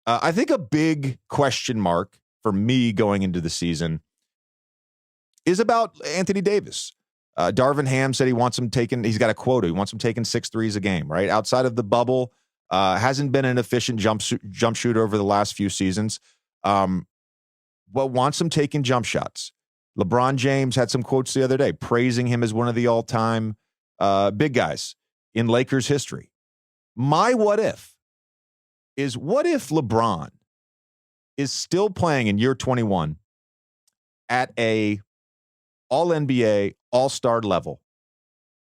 I think a big question mark for me going into the season is about Anthony Davis. Darvin Ham said he wants him taking, he's got a quota. He wants him taking 6 threes a game, right? Outside of the bubble, hasn't been an efficient jump shooter over the last few seasons, but wants him taking jump shots. LeBron James had some quotes the other day praising him as one of the all-time big guys in Lakers history. My what if is, what if LeBron is still playing in year 21 at a all-NBA, all-star level,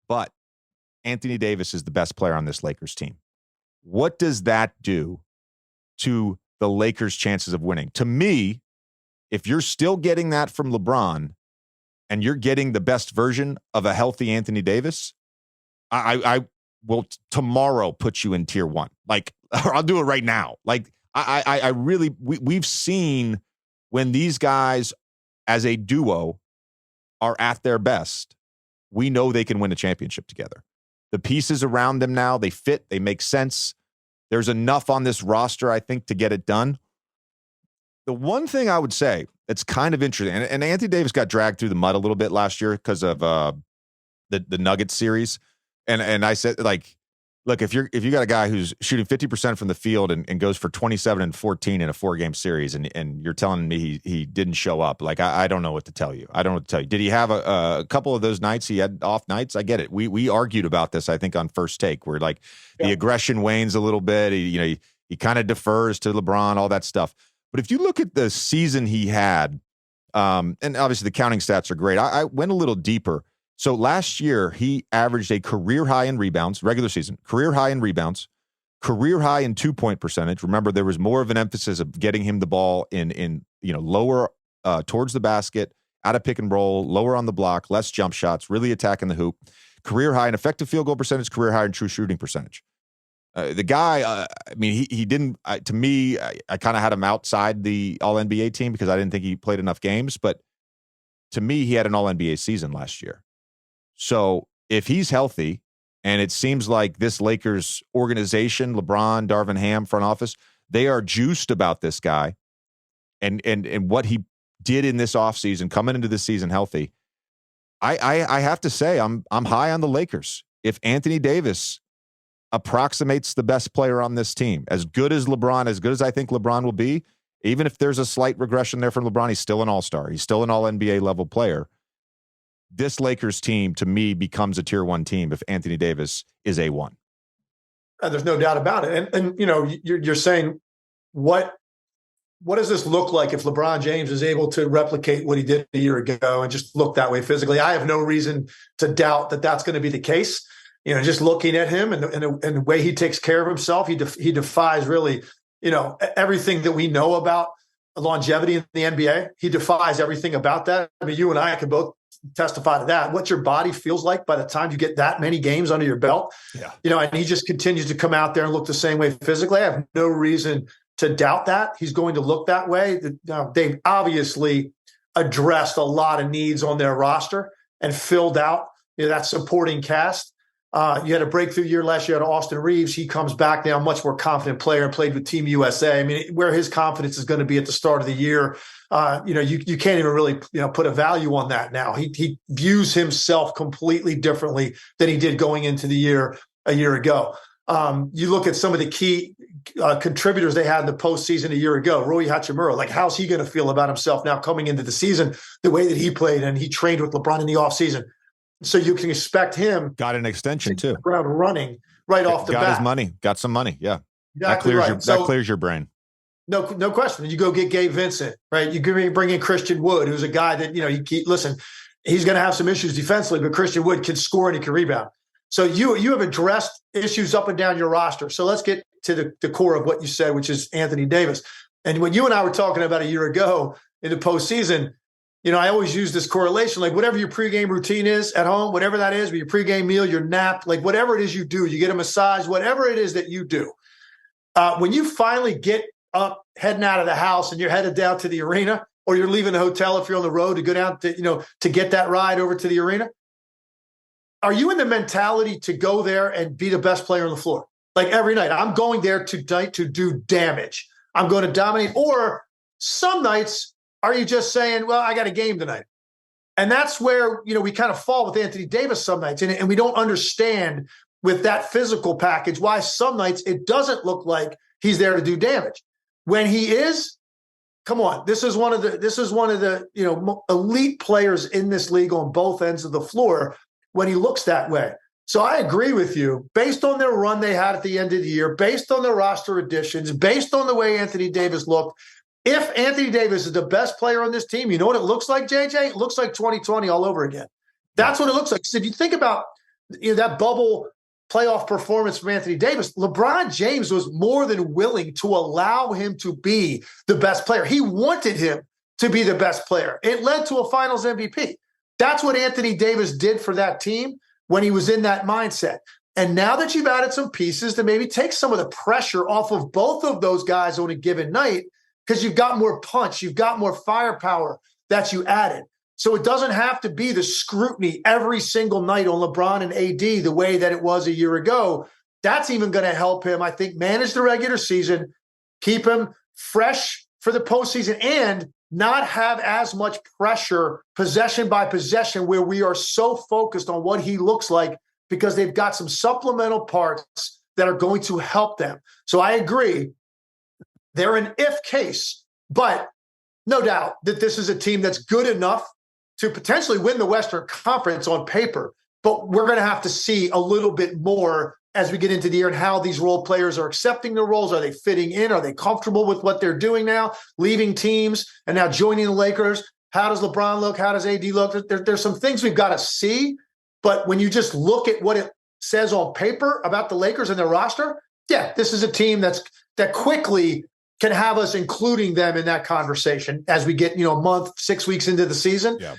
but Anthony Davis is the best player on this Lakers team? What does that do to the Lakers' chances of winning? To me, if you're still getting that from LeBron and you're getting the best version of a healthy Anthony Davis, I will tomorrow put you in tier 1. Like, or I'll do it right now. Like, I really, we've seen when these guys as a duo are at their best, we know they can win a championship together. The pieces around them now, they fit, they make sense. There's enough on this roster, I think, to get it done. The one thing I would say that's kind of interesting, and Anthony Davis got dragged through the mud a little bit last year because of the Nuggets series. And I said, like, look, if you got a guy who's shooting 50% from the field and goes for 27 and 14 in a 4-game series, and you're telling me he didn't show up, like, I don't know what to tell you. I don't know what to tell you. Did he have a couple of those nights? He had off nights. I get it. We argued about this, I think, on First Take, where like the aggression wanes a little bit. He kind of defers to LeBron, all that stuff. But if you look at the season he had, and obviously the counting stats are great. I went a little deeper. So last year, he averaged a career high in rebounds, regular season, career high in rebounds, career high in 2-point percentage. Remember, there was more of an emphasis of getting him the ball in lower towards the basket, out of pick and roll, lower on the block, less jump shots, really attacking the hoop. Career high in effective field goal percentage, career high in true shooting percentage. The guy, he didn't, to me, I kind of had him outside the All-NBA team because I didn't think he played enough games. But to me, he had an All-NBA season last year. So if he's healthy, and it seems like this Lakers organization, LeBron, Darvin Ham, front office, they are juiced about this guy and what he did in this offseason, coming into the season healthy, I have to say I'm high on the Lakers. If Anthony Davis approximates the best player on this team, as good as LeBron, as good as I think LeBron will be, even if there's a slight regression there from LeBron, he's still an all-star. He's still an all-NBA level player. This Lakers team, to me, becomes a tier 1 team if Anthony Davis is A1. There's no doubt about it. And you're saying, what does this look like if LeBron James is able to replicate what he did a year ago and just look that way physically? I have no reason to doubt that that's going to be the case. Just looking at him and the way he takes care of himself, he defies really, everything that we know about longevity in the NBA. He defies everything about that. I mean, you and I can both testify to that. What your body feels like by the time you get that many games under your belt. Yeah. And he just continues to come out there and look the same way physically. I have no reason to doubt that he's going to look that way. They've obviously addressed a lot of needs on their roster and filled out that supporting cast. You had a breakthrough year last year at Austin Reeves. He comes back now, much more confident player, played with Team USA. I mean, where his confidence is going to be at the start of the year, you can't even really, put a value on that now. He views himself completely differently than he did going into the year a year ago. You look at some of the key contributors they had in the postseason a year ago, Rui Hachimura. Like, how's he going to feel about himself now coming into the season, the way that he played, and he trained with LeBron in the offseason. So you can expect him. Got an extension too. Ground running right off the bat. Got his money. Got some money. Yeah, exactly that clears your brain. No question. You go get Gabe Vincent, right? You bring in Christian Wood, who's a guy that he's going to have some issues defensively, but Christian Wood can score and he can rebound. So you have addressed issues up and down your roster. So let's get to the core of what you said, which is Anthony Davis. And when you and I were talking about a year ago in the postseason, I always use this correlation, like whatever your pregame routine is at home, whatever that is, your pregame meal, your nap, like whatever it is you do, you get a massage, whatever it is that you do. When you finally get up, heading out of the house and you're headed down to the arena, or you're leaving the hotel if you're on the road to go down to get that ride over to the arena, are you in the mentality to go there and be the best player on the floor? Like every night, I'm going there tonight to do damage. I'm going to dominate. Or some nights, are you just saying, well, I got a game tonight? And that's where, we kind of fall with Anthony Davis some nights. And we don't understand with that physical package why some nights it doesn't look like he's there to do damage. When he is, come on, this is one of the elite players in this league on both ends of the floor when he looks that way. So I agree with you. Based on their run they had at the end of the year, based on their roster additions, based on the way Anthony Davis looked, if Anthony Davis is the best player on this team, you know what it looks like, JJ? It looks like 2020 all over again. That's what it looks like. So if you think about that bubble playoff performance from Anthony Davis, LeBron James was more than willing to allow him to be the best player. He wanted him to be the best player. It led to a Finals MVP. That's what Anthony Davis did for that team when he was in that mindset. And now that you've added some pieces to maybe take some of the pressure off of both of those guys on a given night, because you've got more punch, you've got more firepower that you added. So it doesn't have to be the scrutiny every single night on LeBron and AD the way that it was a year ago. That's even going to help him, I think, manage the regular season, keep him fresh for the postseason, and not have as much pressure possession by possession where we are so focused on what he looks like because they've got some supplemental parts that are going to help them. So I agree. They're an if case, but no doubt that this is a team that's good enough to potentially win the Western Conference on paper. But we're going to have to see a little bit more as we get into the year and how these role players are accepting their roles. Are they fitting in? Are they comfortable with what they're doing now, leaving teams and now joining the Lakers? How does LeBron look? How does AD look? There's some things we've got to see. But when you just look at what it says on paper about the Lakers and their roster, yeah, this is a team that quickly can have us including them in that conversation as we get, a month, 6 weeks into the season. Yeah.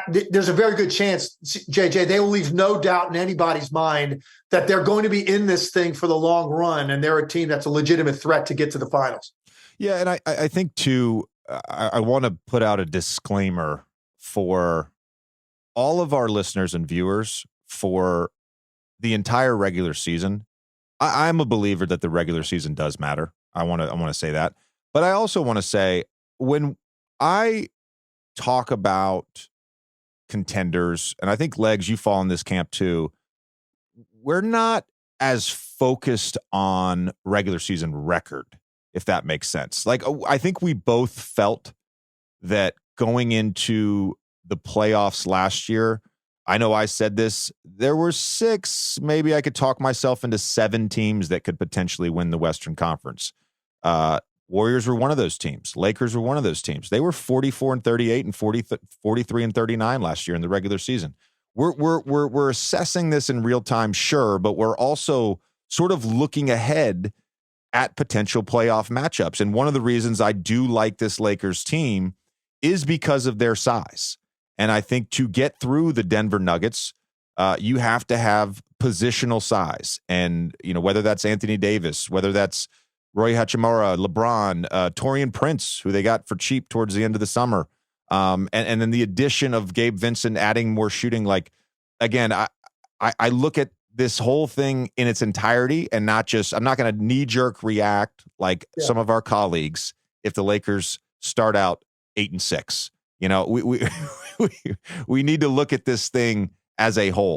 There's a very good chance, JJ, they will leave no doubt in anybody's mind that they're going to be in this thing for the long run, and they're a team that's a legitimate threat to get to the finals. Yeah, and I think, too, I want to put out a disclaimer for all of our listeners and viewers for the entire regular season. I'm a believer that the regular season does matter. I want to say that. But I also want to say, when I talk about contenders, and I think, Legs, you fall in this camp too, we're not as focused on regular season record, if that makes sense. Like, I think we both felt that going into the playoffs last year, I know I said this, there were 6, maybe I could talk myself into 7 teams that could potentially win the Western Conference. Warriors were one of those teams. Lakers were one of those teams. They were 44-38 and 43-39 last year in the regular season. We're assessing this in real time, sure, but we're also sort of looking ahead at potential playoff matchups. And one of the reasons I do like this Lakers team is because of their size. And I think to get through the Denver Nuggets, you have to have positional size. And, whether that's Anthony Davis, whether that's Roy Hachimura, LeBron, Taurean Prince, who they got for cheap towards the end of the summer. And then the addition of Gabe Vincent adding more shooting. Like, again, I look at this whole thing in its entirety and not just, I'm not going to knee-jerk react like some of our colleagues if the Lakers start out 8-6. We need to look at this thing as a whole.